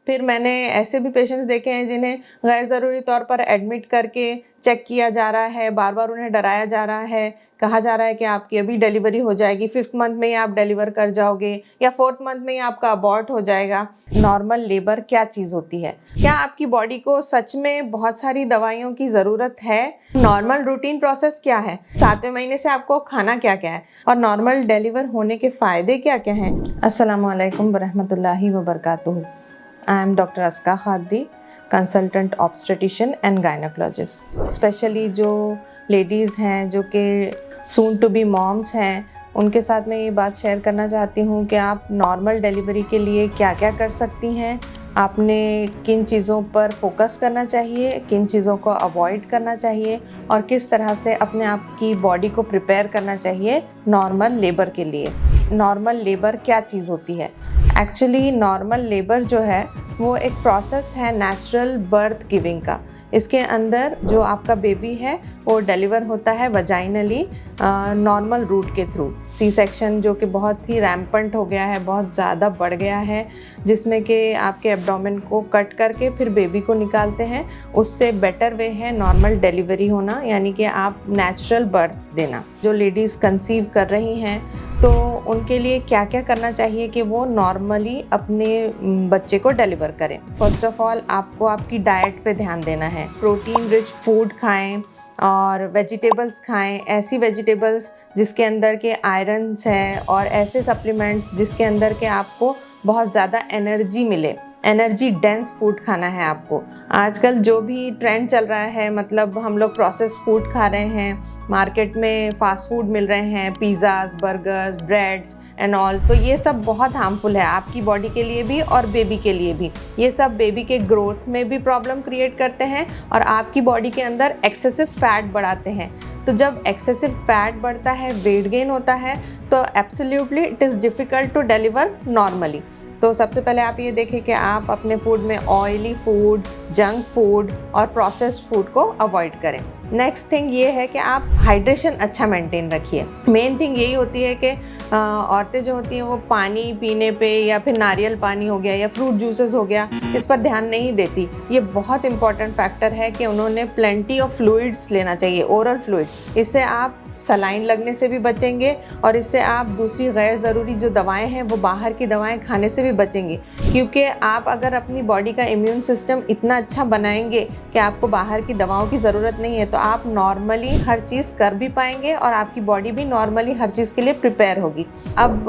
फिर मैंने ऐसे भी पेशेंट्स देखे हैं जिन्हें गैर ज़रूरी तौर पर एडमिट करके चेक किया जा रहा है, बार बार उन्हें डराया जा रहा है, कहा जा रहा है कि आपकी अभी डिलीवरी हो जाएगी, 5th मंथ में ही आप डिलीवर कर जाओगे या 4th मंथ में ही आपका अबॉर्ट हो जाएगा। नॉर्मल लेबर क्या चीज़ होती है? क्या आपकी बॉडी को सच में बहुत सारी दवाइयों की ज़रूरत है? नॉर्मल रूटीन प्रोसेस क्या है? 7वें महीने से आपको खाना क्या क्या है और नॉर्मल डिलीवर होने के फ़ायदे क्या क्या हैं? अस्सलामु अलैकुम वरहमतुल्लाहि वबरकातुहू। I am doctor Aska Qadri, consultant obstetrician and gynaecologist. Specially जो लेडीज़ हैं जो कि सून टू बी मॉम्स हैं, उनके साथ मैं ये बात शेयर करना चाहती हूँ कि आप नॉर्मल डिलीवरी के लिए क्या क्या कर सकती हैं, आपने किन चीज़ों पर फोकस करना चाहिए, किन चीज़ों को अवॉइड करना चाहिए और किस तरह से अपने आप की बॉडी को प्रिपेयर करना चाहिए नॉर्मल लेबर के लिए। नॉर्मल लेबर क्या चीज़ होती है? एक्चुअली नॉर्मल लेबर जो है वो एक प्रोसेस है नेचुरल बर्थ गिविंग का। इसके अंदर जो आपका बेबी है वो डिलीवर होता है वजाइनली नॉर्मल रूट के थ्रू। सी सेक्शन जो कि बहुत ही रैम्पेंट हो गया है, बहुत ज़्यादा बढ़ गया है, जिसमें कि आपके एब्डोमेन को कट करके फिर बेबी को निकालते हैं। उससे बेटर वे है नॉर्मल डिलीवरी होना, यानी कि आप नेचुरल बर्थ देना। जो लेडीज़ कंसीव कर रही हैं तो उनके लिए क्या क्या करना चाहिए कि वो नॉर्मली अपने बच्चे को डिलीवर करें। फर्स्ट ऑफ ऑल आपको आपकी डाइट पे ध्यान देना है। प्रोटीन रिच फूड खाएं और वेजिटेबल्स खाएं, ऐसी वेजिटेबल्स जिसके अंदर के आयरन्स हैं और ऐसे सप्लीमेंट्स जिसके अंदर के आपको बहुत ज़्यादा एनर्जी मिले। एनर्जी डेंस फूड खाना है आपको। आजकल जो भी ट्रेंड चल रहा है, मतलब हम लोग प्रोसेस फूड खा रहे हैं, मार्केट में फास्ट फूड मिल रहे हैं, pizzas, burgers, breads and all, तो ये सब बहुत हार्मफुल है आपकी बॉडी के लिए भी और बेबी के लिए भी। ये सब बेबी के ग्रोथ में भी प्रॉब्लम क्रिएट करते हैं और आपकी बॉडी के अंदर एक्सेसिव फैट बढ़ाते हैं। तो जब एक्सेसिव फैट बढ़ता है, वेट गेन होता है, तो absolutely it is difficult to deliver normally. तो सबसे पहले आप ये देखें कि आप अपने फूड में ऑयली फूड, जंक फूड और प्रोसेस्ड फूड को अवॉइड करें। नेक्स्ट थिंग ये है कि आप हाइड्रेशन अच्छा मेंटेन रखिए। मेन थिंग यही होती है कि औरतें जो होती हैं वो पानी पीने पे या फिर नारियल पानी हो गया या फ्रूट जूसेस हो गया, इस पर ध्यान नहीं देती। ये बहुत इंपॉर्टेंट फैक्टर है कि उन्होंने प्लेंटी ऑफ फ्लूइड्स लेना चाहिए, ओरल फ्लूइड्स। इससे आप सलाइन लगने से भी बचेंगे और इससे आप दूसरी गैर ज़रूरी जो दवाएं हैं वो बाहर की दवाएं खाने से भी बचेंगे। क्योंकि आप अगर अपनी बॉडी का इम्यून सिस्टम इतना अच्छा बनाएंगे कि आपको बाहर की दवाओं की ज़रूरत नहीं है, तो आप नॉर्मली हर चीज़ कर भी पाएंगे और आपकी बॉडी भी नॉर्मली हर चीज़ के लिए प्रिपेयर होगी। अब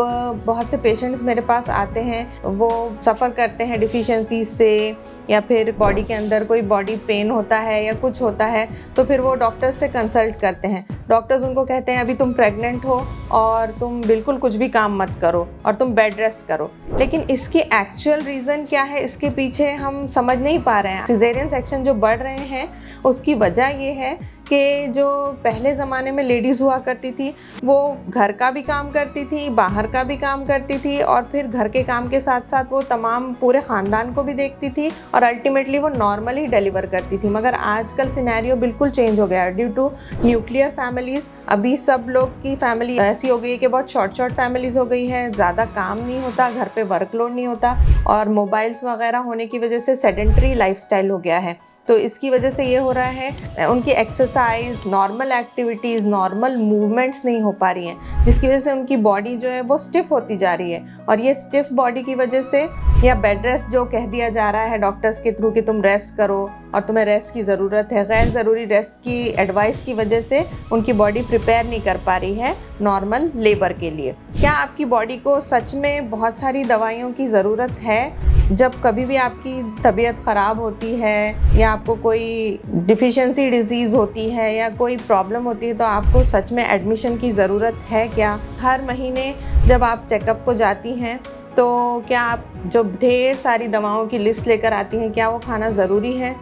बहुत से पेशेंट्स मेरे पास आते हैं, वो सफ़र करते हैं डिफिशियंसी से या फिर बॉडी के अंदर कोई बॉडी पेन होता है या कुछ होता है, तो फिर वो डॉक्टर से कंसल्ट करते हैं। डॉक्टर्स उनको कहते हैं अभी तुम प्रेग्नेंट हो और तुम बिल्कुल कुछ भी काम मत करो और तुम बेड रेस्ट करो। लेकिन इसकी एक्चुअल रीज़न क्या है, इसके पीछे हम समझ नहीं पा रहे हैं। सिजेरियन सेक्शन जो बढ़ रहे हैं उसकी वजह ये है कि जो पहले ज़माने में लेडीज़ हुआ करती थी वो घर का भी काम करती थी, बाहर का भी काम करती थी और फिर घर के काम के साथ साथ वो तमाम पूरे ख़ानदान को भी देखती थी और अल्टीमेटली वो नॉर्मली डिलीवर करती थी। मगर आजकल सिनेरियो बिल्कुल चेंज हो गया है ड्यू टू न्यूक्लियर फैमिलीज़। अभी सब लोग की फैमिली ऐसी हो गई है कि बहुत शॉर्ट फैमिलीज़ हो गई है, ज़्यादा काम नहीं होता, घर पे वर्कलोड नहीं होता और मोबाइल्स वगैरह होने की वजह से सेडेंटरी लाइफस्टाइल हो गया है। तो इसकी वजह से ये हो रहा है उनकी exercise, normal activities, normal movements नहीं हो पा रही हैं, जिसकी वजह से उनकी बॉडी जो है वो स्टिफ होती जा रही है। और ये स्टिफ बॉडी की वजह से या बेड रेस्ट जो कह दिया जा रहा है डॉक्टर्स के थ्रू कि तुम रेस्ट करो और तुम्हें रेस्ट की ज़रूरत है, गैर ज़रूरी रेस्ट की एडवाइस की वजह से उनकी बॉडी प्रिपेयर नहीं कर पा रही है नॉर्मल लेबर के लिए। क्या आपकी बॉडी को सच में बहुत सारी दवाइयों की ज़रूरत है? जब कभी भी आपकी तबीयत ख़राब होती है या आपको कोई डिफिशियंसी डिजीज़ होती है या कोई प्रॉब्लम होती है, तो आपको सच में एडमिशन की ज़रूरत है क्या? हर महीने जब आप चेकअप को जाती हैं तो क्या आप जो ढेर सारी दवाओं की लिस्ट लेकर आती हैं, क्या वो खाना ज़रूरी है?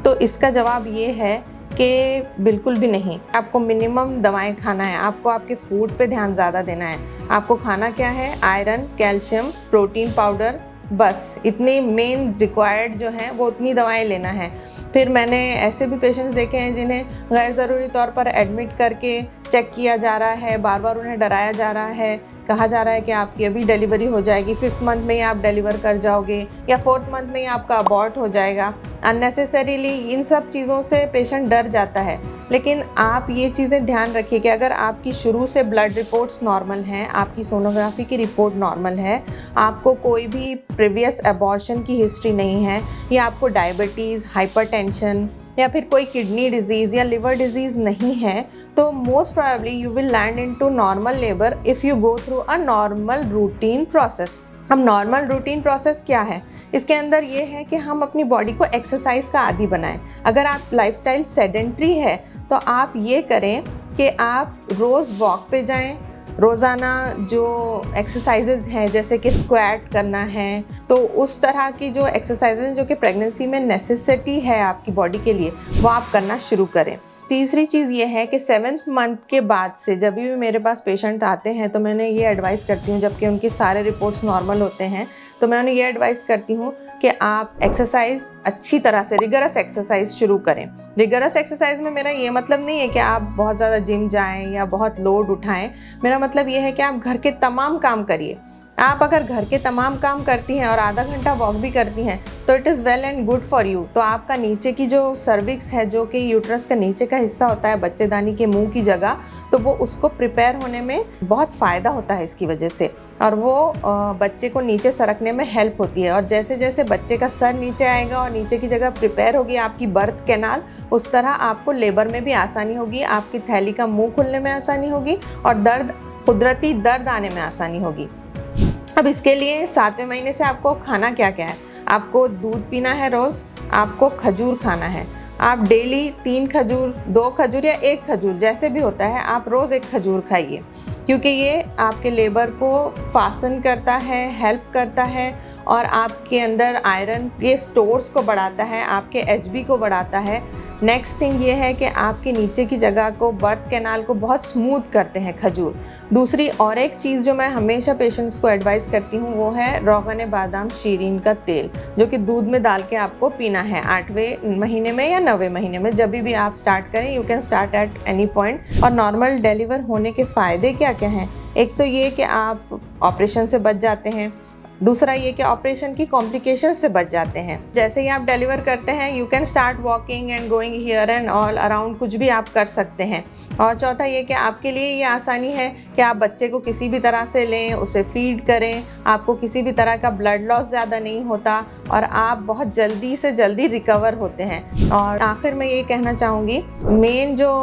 तो इसका जवाब ये है कि बिल्कुल भी नहीं। आपको मिनिमम दवाएं खाना है, आपको आपके फूड पे ध्यान ज़्यादा देना है। आपको खाना क्या है? आयरन, कैल्शियम, प्रोटीन पाउडर, बस इतनी मेन रिक्वायर्ड जो है वो उतनी दवाएं लेना है। फिर मैंने ऐसे भी पेशेंट्स देखे हैं जिन्हें गैर ज़रूरी तौर पर एडमिट करके चेक किया जा रहा है, बार बार उन्हें डराया जा रहा है, कहा जा रहा है कि आपकी अभी डिलीवरी हो जाएगी, 5th मंथ में ही आप डिलीवर कर जाओगे या 4th मंथ में ही आपका अबॉर्ट हो जाएगा। अननेसेसरीली इन सब चीज़ों से पेशेंट डर जाता है। लेकिन आप ये चीज़ें ध्यान रखिए कि अगर आपकी शुरू से ब्लड रिपोर्ट्स नॉर्मल हैं, आपकी सोनोग्राफी की रिपोर्ट नॉर्मल है, आपको कोई भी प्रीवियस अबॉर्शन की हिस्ट्री नहीं है, या आपको डायबिटीज़, हाइपरटेंशन या फिर कोई किडनी डिजीज़ या लिवर डिजीज़ नहीं है, तो most probably you will land into normal labour if you go through a normal routine process. अब नॉर्मल रूटीन प्रोसेस क्या है? इसके अंदर ये है कि हम अपनी बॉडी को एक्सरसाइज का आदी बनाएं। अगर आप लाइफस्टाइल सेडेंट्री है तो आप ये करें कि आप रोज़ वॉक पे जाएं, रोज़ाना जो एक्सरसाइजेज हैं जैसे कि स्क्वाट करना है, तो उस तरह की जो एक्सरसाइजेज जो कि प्रेगनेंसी में नेसेसिटी है आपकी बॉडी के लिए, वो आप करना शुरू करें। तीसरी चीज़ ये है कि 7th मंथ के बाद से जब भी मेरे पास पेशेंट आते हैं तो मैंने ये एडवाइस करती हूँ, जबकि उनके सारे रिपोर्ट्स नॉर्मल होते हैं, तो मैं उन्हें ये एडवाइस करती हूँ कि आप एक्सरसाइज अच्छी तरह से रिगरस एक्सरसाइज शुरू करें। रिगरस एक्सरसाइज में मेरा ये मतलब नहीं है कि आप बहुत ज़्यादा जिम जाएं या बहुत लोड उठाएं। मेरा मतलब ये है कि आप घर के तमाम काम करिए। आप अगर घर के तमाम काम करती हैं और आधा घंटा वॉक भी करती हैं तो it is well and good for you. तो आपका नीचे की जो सर्विक्स है, जो कि यूट्रस का नीचे का हिस्सा होता है बच्चेदानी के मुंह की जगह, तो वो उसको प्रिपेयर होने में बहुत फ़ायदा होता है इसकी वजह से, और वो बच्चे को नीचे सरकने में हेल्प होती है। और जैसे जैसे बच्चे का सर नीचे आएगा और नीचे की जगह प्रिपेयर होगी आपकी बर्थ कैनाल, उस तरह आपको लेबर में भी आसानी होगी, आपकी थैली का मुँह खुलने में आसानी होगी और कुदरती दर्द आने में आसानी होगी। अब इसके लिए 7वें महीने से आपको खाना क्या क्या है? आपको दूध पीना है रोज़, आपको खजूर खाना है। आप डेली 3 खजूर, 2 खजूर या 1 खजूर जैसे भी होता है, आप रोज़ 1 खजूर खाइए, क्योंकि ये आपके लेबर को फासन करता है, हेल्प करता है और आपके अंदर आयरन के स्टोर्स को बढ़ाता है, आपके एचबी को बढ़ाता है। नेक्स्ट थिंग ये है कि आपके नीचे की जगह को, बर्थ कैनाल को बहुत स्मूथ करते हैं खजूर। दूसरी और एक चीज़ जो मैं हमेशा पेशेंट्स को एडवाइस करती हूँ वो है रोगन बादाम शीरीन का तेल, जो कि दूध में डाल के आपको पीना है 8वें महीने में या 9वें महीने में, जब भी आप स्टार्ट करें। You can start at any point. और नॉर्मल डिलीवर होने के फ़ायदे क्या क्या हैं? एक तो ये कि आप ऑपरेशन से बच जाते हैं, दूसरा ये कि ऑपरेशन की कॉम्प्लिकेशन से बच जाते हैं। जैसे ही आप डिलीवर करते हैं you can start walking and going here and all around, कुछ भी आप कर सकते हैं। और चौथा ये कि आपके लिए ये आसानी है कि आप बच्चे को किसी भी तरह से लें, उसे फीड करें, आपको किसी भी तरह का ब्लड लॉस ज़्यादा नहीं होता और आप बहुत जल्दी से जल्दी रिकवर होते हैं। और आखिर में ये कहना चाहूँगी, मेन जो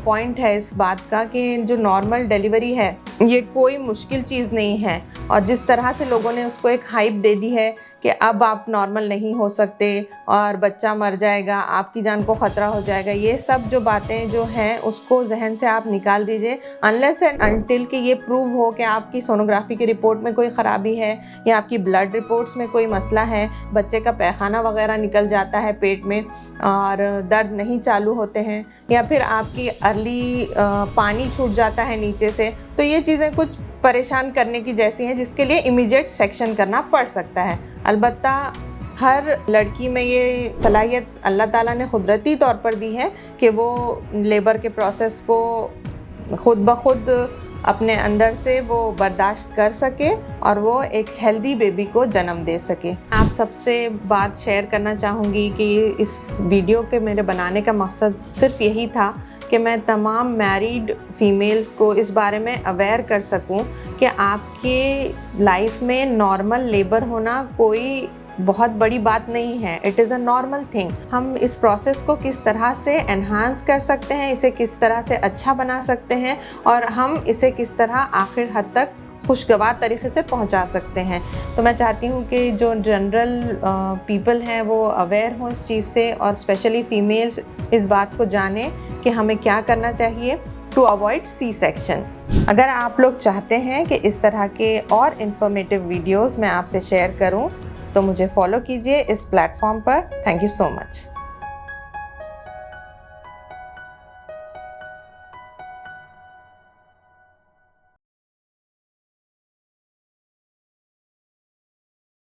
पॉइंट है इस बात का कि जो नॉर्मल डिलीवरी है ये कोई मुश्किल चीज़ नहीं है, और जिस तरह से लोगों ने उसको एक हाइप दे दी है कि अब आप नॉर्मल नहीं हो सकते और बच्चा मर जाएगा, आपकी जान को ख़तरा हो जाएगा, ये सब जो बातें जो हैं उसको जहन से आप निकाल दीजिए। अनलेस एंड अनटिल कि ये प्रूव हो कि आपकी सोनोग्राफी की रिपोर्ट में कोई ख़राबी है या आपकी ब्लड रिपोर्ट्स में कोई मसला है, बच्चे का पैखाना वगैरह निकल जाता है पेट में और दर्द नहीं चालू होते हैं, या फिर आपकी अर्ली पानी छूट जाता है नीचे से, तो ये चीज़ें कुछ परेशान करने की जैसी हैं जिसके लिए इमीडिएट सेक्शन करना पड़ सकता है। अलबत्ता हर लड़की में ये सलाहियत अल्लाह ताला ने कुदरती तौर पर दी है कि वो लेबर के प्रोसेस को खुद ब खुद अपने अंदर से वो बर्दाश्त कर सके और वो एक हेल्दी बेबी को जन्म दे सके। आप सबसे बात शेयर करना चाहूँगी कि इस वीडियो के मेरे बनाने का मकसद सिर्फ यही था कि मैं तमाम मैरिड फीमेल्स को इस बारे में अवेयर कर सकूं कि आपके लाइफ में नॉर्मल लेबर होना कोई बहुत बड़ी बात नहीं है। It is a normal thing. हम इस प्रोसेस को किस तरह से एनहांस कर सकते हैं, इसे किस तरह से अच्छा बना सकते हैं और हम इसे किस तरह आखिर हद तक खुशगवार तरीके से पहुंचा सकते हैं। तो मैं चाहती हूं कि जो जनरल पीपल हैं वो अवेयर हों इस चीज़ से, और स्पेशली फ़ीमेल्स इस बात को जानें कि हमें क्या करना चाहिए टू अवॉइड सी सेक्शन। अगर आप लोग चाहते हैं कि इस तरह के और इन्फॉर्मेटिव वीडियोज़ मैं आपसे शेयर करूं तो मुझे फॉलो कीजिए इस प्लेटफॉर्म पर। Thank you so much.